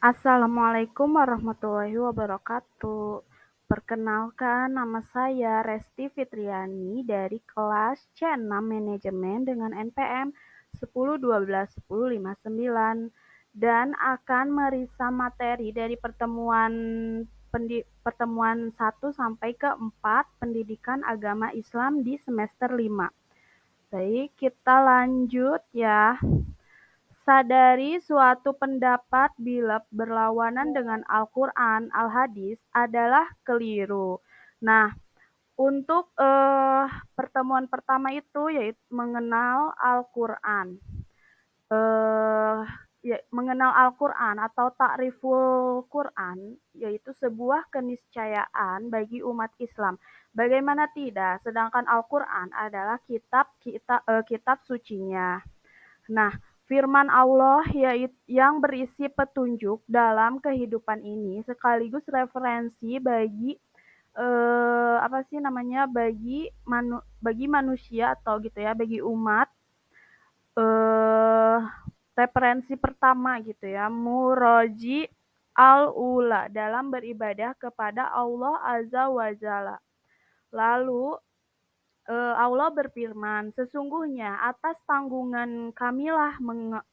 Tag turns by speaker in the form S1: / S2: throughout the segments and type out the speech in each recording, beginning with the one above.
S1: Assalamualaikum warahmatullahi wabarakatuh. Perkenalkan, nama saya Resti Fitriani dari kelas C6 Manajemen dengan NPM 10 12 10 59 dan akan merisa materi dari pertemuan 1 sampai ke 4 Pendidikan Agama Islam di semester 5. Baik, kita lanjut ya. Sadari suatu pendapat bila berlawanan dengan Al-Quran, Al-Hadis adalah keliru. Nah, untuk pertemuan pertama itu yaitu mengenal Al-Quran. Eh, mengenal Al-Quran atau takriful Quran yaitu sebuah keniscayaan bagi umat Islam. Bagaimana tidak? Sedangkan Al-Quran adalah kitab sucinya. Nah, firman Allah yang berisi petunjuk dalam kehidupan ini sekaligus referensi bagi apa sih namanya bagi manusia atau gitu ya bagi umat eh referensi pertama gitu ya muroji al-ula dalam beribadah kepada Allah Azza wa Jalla. Lalu Allah berfirman, sesungguhnya atas tanggungan kamilah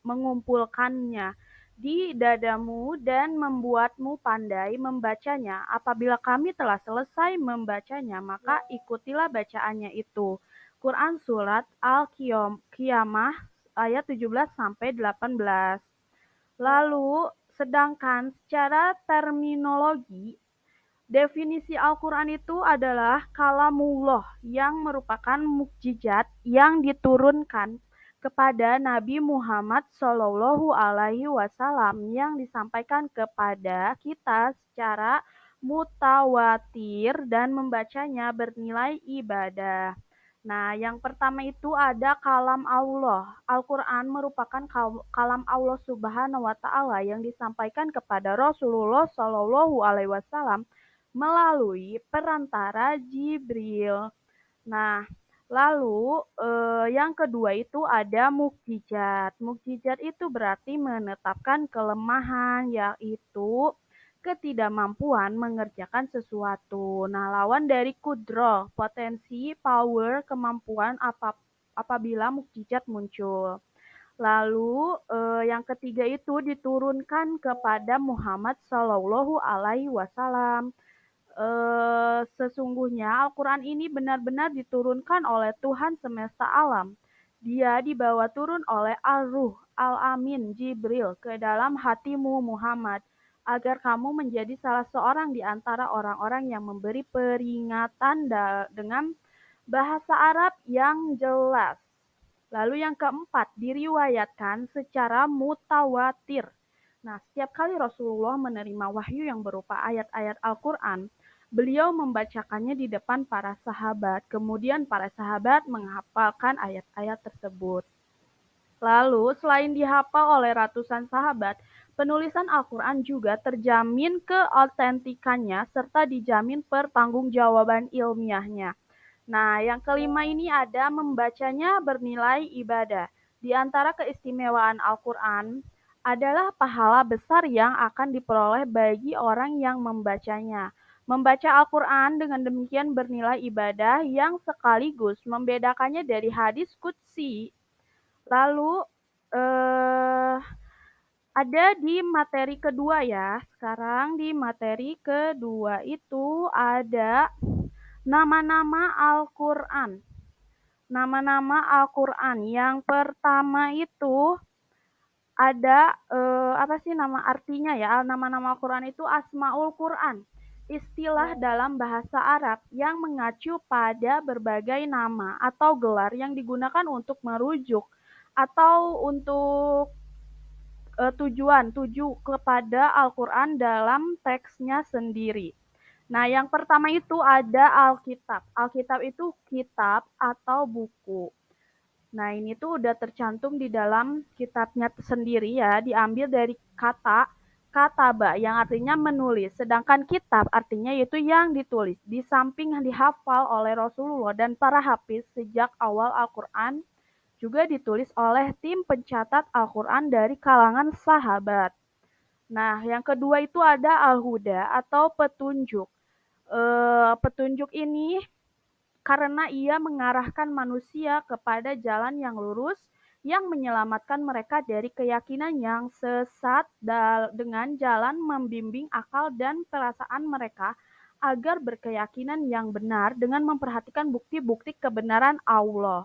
S1: mengumpulkannya di dadamu dan membuatmu pandai membacanya. Apabila kami telah selesai membacanya, maka ikutilah bacaannya itu. Quran Surat Al-Qiyamah ayat 17 sampai 18. Lalu, sedangkan secara terminologi, definisi Al-Quran itu adalah kalamullah yang merupakan mukjizat yang diturunkan kepada Nabi Muhammad Shallallahu Alaihi Wasallam yang disampaikan kepada kita secara mutawatir dan membacanya bernilai ibadah. Nah, yang pertama itu ada kalam Allah. Al-Quran merupakan kalam Allah Subhanahu wa Ta'ala yang disampaikan kepada Rasulullah Shallallahu Alaihi Wasallam melalui perantara Jibril. Nah, lalu yang kedua itu ada mukjizat. Mukjizat itu berarti menetapkan kelemahan, yaitu ketidakmampuan mengerjakan sesuatu. Nah, lawan dari kudroh, potensi, power, kemampuan apabila mukjizat muncul. Lalu yang ketiga itu diturunkan kepada Muhammad Shallallahu Alaihi Wasallam. Sesungguhnya Al-Quran ini benar-benar diturunkan oleh Tuhan semesta alam. Dia dibawa turun oleh Ar-Ruh, Al-Amin, Jibril ke dalam hatimu Muhammad, agar kamu menjadi salah seorang di antara orang-orang yang memberi peringatan dengan bahasa Arab yang jelas. Lalu yang keempat, diriwayatkan secara mutawatir. Nah, setiap kali Rasulullah menerima wahyu yang berupa ayat-ayat Al-Quran, beliau membacakannya di depan para sahabat. Kemudian para sahabat menghafalkan ayat-ayat tersebut. Lalu, selain dihafal oleh ratusan sahabat, penulisan Al-Quran juga terjamin keautentikannya serta dijamin pertanggungjawaban ilmiahnya. Nah, yang kelima ini ada membacanya bernilai ibadah. Di antara keistimewaan Al-Quran adalah pahala besar yang akan diperoleh bagi orang yang membacanya. Membaca Al-Quran dengan demikian bernilai ibadah yang sekaligus membedakannya dari hadis qudsi. Lalu eh, ada di materi kedua ya. Sekarang di materi kedua itu ada nama-nama Al-Quran. Nama-nama Al-Quran. Yang pertama itu ada apa sih nama artinya ya? Nama-nama Al-Quran itu Asmaul Quran. Istilah dalam bahasa Arab yang mengacu pada berbagai nama atau gelar yang digunakan untuk merujuk atau untuk tuju kepada Al-Quran dalam teksnya sendiri. Nah, yang pertama itu ada Alkitab. Alkitab itu kitab atau buku. Nah, ini tuh udah tercantum di dalam kitabnya sendiri ya, diambil dari kata kataba yang artinya menulis. Sedangkan kitab artinya yaitu yang ditulis. Di samping yang dihafal oleh Rasulullah dan para hafiz sejak awal Al-Quran, juga ditulis oleh tim pencatat Al-Quran dari kalangan sahabat. Nah, yang kedua itu ada al-huda atau petunjuk. Petunjuk ini karena ia mengarahkan manusia kepada jalan yang lurus yang menyelamatkan mereka dari keyakinan yang sesat dengan jalan membimbing akal dan perasaan mereka agar berkeyakinan yang benar dengan memperhatikan bukti-bukti kebenaran Allah.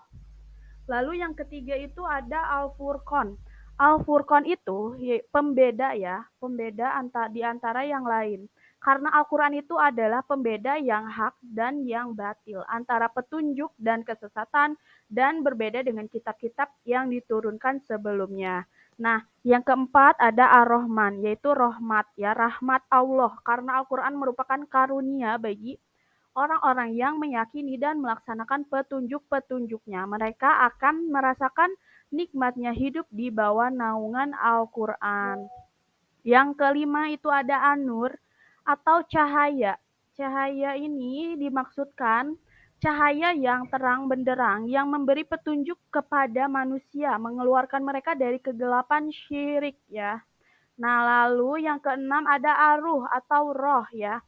S1: Lalu yang ketiga itu ada Al-Furqan. Al-Furqan itu pembeda ya, pembeda di antara yang lain. Karena Al-Quran itu adalah pembeda yang hak dan yang batil, antara petunjuk dan kesesatan, dan berbeda dengan kitab-kitab yang diturunkan sebelumnya. Nah, yang keempat ada Ar-Rahman, yaitu rahmat ya, rahmat Allah. Karena Al-Quran merupakan karunia bagi orang-orang yang meyakini dan melaksanakan petunjuk-petunjuknya. Mereka akan merasakan nikmatnya hidup di bawah naungan Al-Quran. Yang kelima itu ada An-Nur atau cahaya. Cahaya ini dimaksudkan cahaya yang terang benderang yang memberi petunjuk kepada manusia, mengeluarkan mereka dari kegelapan syirik ya. Nah, lalu yang keenam ada Ar-Ruh atau roh ya.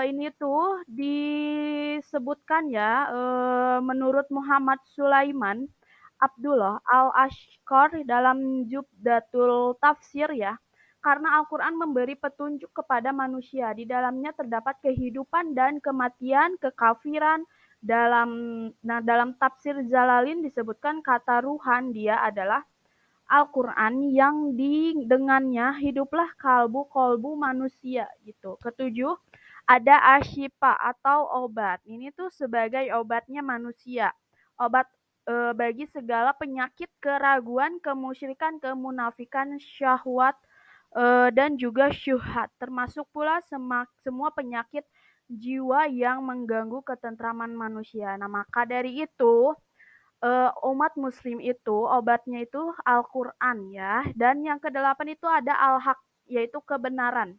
S1: Ini tuh disebutkan ya, menurut Muhammad Sulaiman Abdullah Al-Ashqar dalam Jubdatul Tafsir ya, karena Al-Quran memberi petunjuk kepada manusia. Di dalamnya terdapat kehidupan dan kematian, kekafiran. Dalam tafsir Jalalin disebutkan kata ruhan dia adalah Al-Quran yang dengannya hiduplah kalbu-kolbu manusia gitu. Ketujuh, ada asyifa atau obat. Ini tuh sebagai obatnya manusia. Obat bagi segala penyakit, keraguan, kemusyrikan, kemunafikan, syahwat, dan juga syubhat. Termasuk pula semua penyakit jiwa yang mengganggu ketentraman manusia. Nah, maka dari itu umat muslim itu obatnya itu Al-Quran ya. Dan yang kedelapan itu ada Al-Haq, yaitu kebenaran.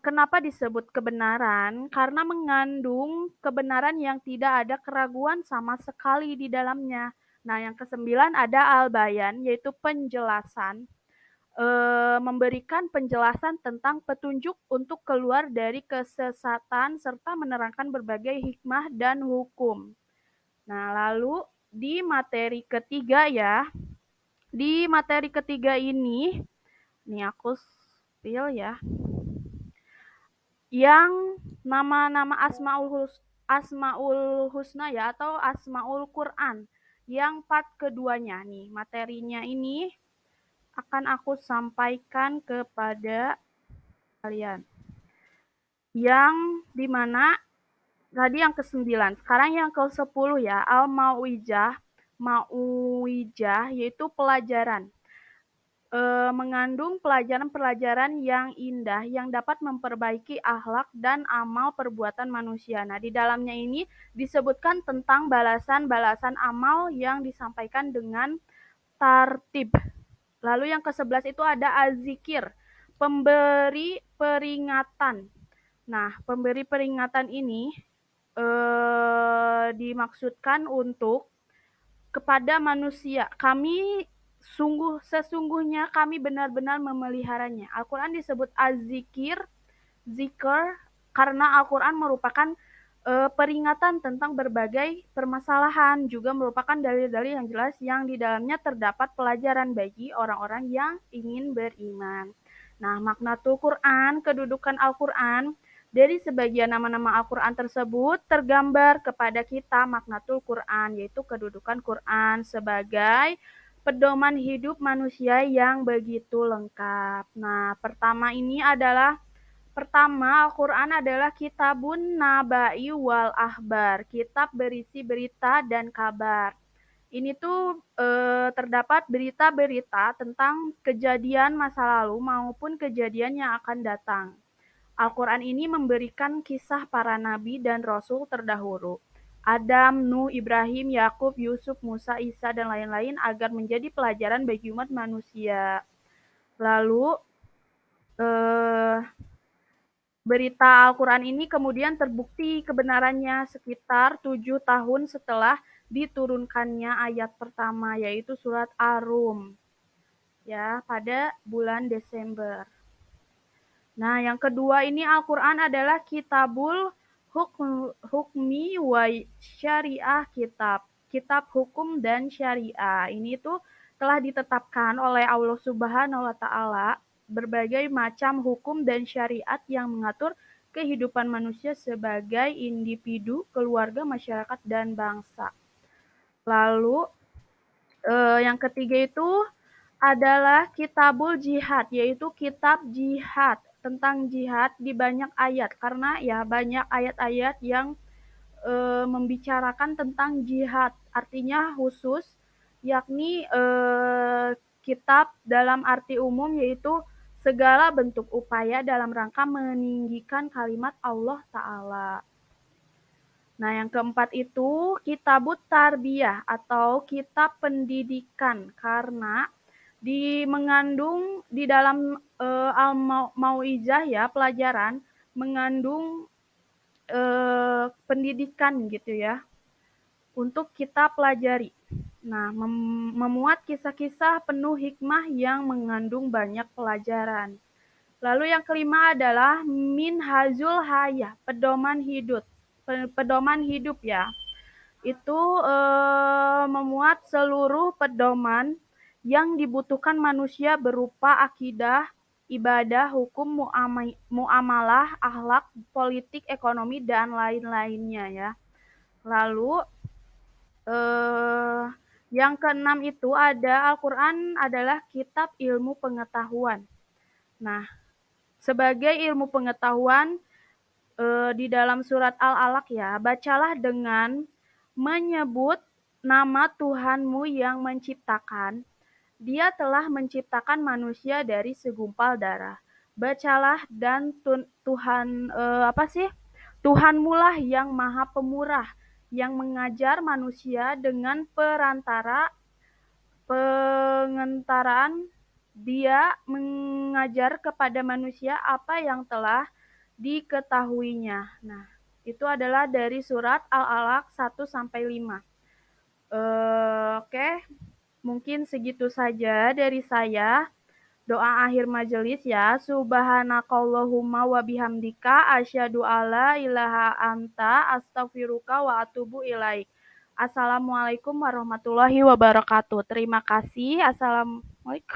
S1: Kenapa disebut kebenaran? Karena mengandung kebenaran yang tidak ada keraguan sama sekali di dalamnya. Nah, yang kesembilan ada Al-Bayan, yaitu penjelasan. Memberikan penjelasan tentang petunjuk untuk keluar dari kesesatan serta menerangkan berbagai hikmah dan hukum. Nah, lalu di materi ketiga ya, di materi ketiga ini aku spill ya, yang nama-nama Asmaul Husna ya atau Asmaul Quran yang part keduanya nih materinya ini akan aku sampaikan kepada kalian yang dimana tadi yang ke-9, sekarang yang ke-10 ya, Al-Mau'ijah. Mau'ijah yaitu pelajaran. Mengandung pelajaran-pelajaran yang indah yang dapat memperbaiki akhlak dan amal perbuatan manusia. Nah, di dalamnya ini disebutkan tentang balasan-balasan amal yang disampaikan dengan tartib. Lalu yang ke-11 itu ada az-zikir, pemberi peringatan. Nah, pemberi peringatan ini dimaksudkan untuk kepada manusia. Sesungguhnya kami benar-benar memeliharanya. Al-Quran disebut az-zikir, zikr, karena Al-Quran merupakan peringatan tentang berbagai permasalahan, juga merupakan dalil-dalil yang jelas yang di dalamnya terdapat pelajaran bagi orang-orang yang ingin beriman. Nah, maknatul Quran, kedudukan Al-Quran, dari sebagian nama-nama Al-Quran tersebut tergambar kepada kita maknatul Quran, yaitu kedudukan Quran sebagai pedoman hidup manusia yang begitu lengkap. Nah, pertama, Al-Quran adalah kitabun nabai wal ahbar, kitab berisi berita dan kabar. Ini tuh terdapat berita-berita tentang kejadian masa lalu maupun kejadian yang akan datang. Al-Quran ini memberikan kisah para nabi dan rasul terdahulu. Adam, Nuh, Ibrahim, Yakub, Yusuf, Musa, Isa, dan lain-lain agar menjadi pelajaran bagi umat manusia. Lalu, berita Al-Quran ini kemudian terbukti kebenarannya sekitar 7 tahun setelah diturunkannya ayat pertama, yaitu surat Ar-Rum. ya pada bulan Desember. Nah, yang kedua ini Al-Quran adalah kitabul hukmi wa syariah kitab. Kitab hukum dan syariah. Ini tuh telah ditetapkan oleh Allah Subhanahu wa taala berbagai macam hukum dan syariat yang mengatur kehidupan manusia sebagai individu, keluarga, masyarakat dan bangsa. Lalu yang ketiga itu adalah kitabul jihad, yaitu kitab jihad, tentang jihad di banyak ayat, karena ya banyak ayat-ayat yang membicarakan tentang jihad, artinya khusus, yakni kitab dalam arti umum yaitu segala bentuk upaya dalam rangka meninggikan kalimat Allah Ta'ala. Nah, yang keempat itu kitabut tarbiyah atau kitab pendidikan, karena mengandung di dalam al-mau'izah ya, pelajaran mengandung pendidikan gitu ya untuk kita pelajari. Nah, memuat kisah-kisah penuh hikmah yang mengandung banyak pelajaran. Lalu yang kelima adalah minhajul hayah, pedoman hidup ya. Itu memuat seluruh pedoman yang dibutuhkan manusia berupa akidah, ibadah, hukum, muamalah, akhlak, politik, ekonomi, dan lain-lainnya ya. Lalu yang keenam itu ada Al-Quran adalah kitab ilmu pengetahuan. Nah, sebagai ilmu pengetahuan di dalam surat Al-Alaq ya, bacalah dengan menyebut nama Tuhanmu yang menciptakan. Dia telah menciptakan manusia dari segumpal darah. Bacalah dan Tuhan Tuhanmu lah yang Maha Pemurah, yang mengajar manusia dengan pengentaraan. Dia mengajar kepada manusia apa yang telah diketahuinya. Nah, itu adalah dari surat Al-Alaq 1 sampai 5. Oke, mungkin segitu saja dari saya. Doa akhir majelis ya. Subhanakallahumma wa bihamdika asyhadu alla ilaha anta astaghfiruka wa atubu ilaik. Assalamualaikum warahmatullahi wabarakatuh. Terima kasih. Assalamualaikum.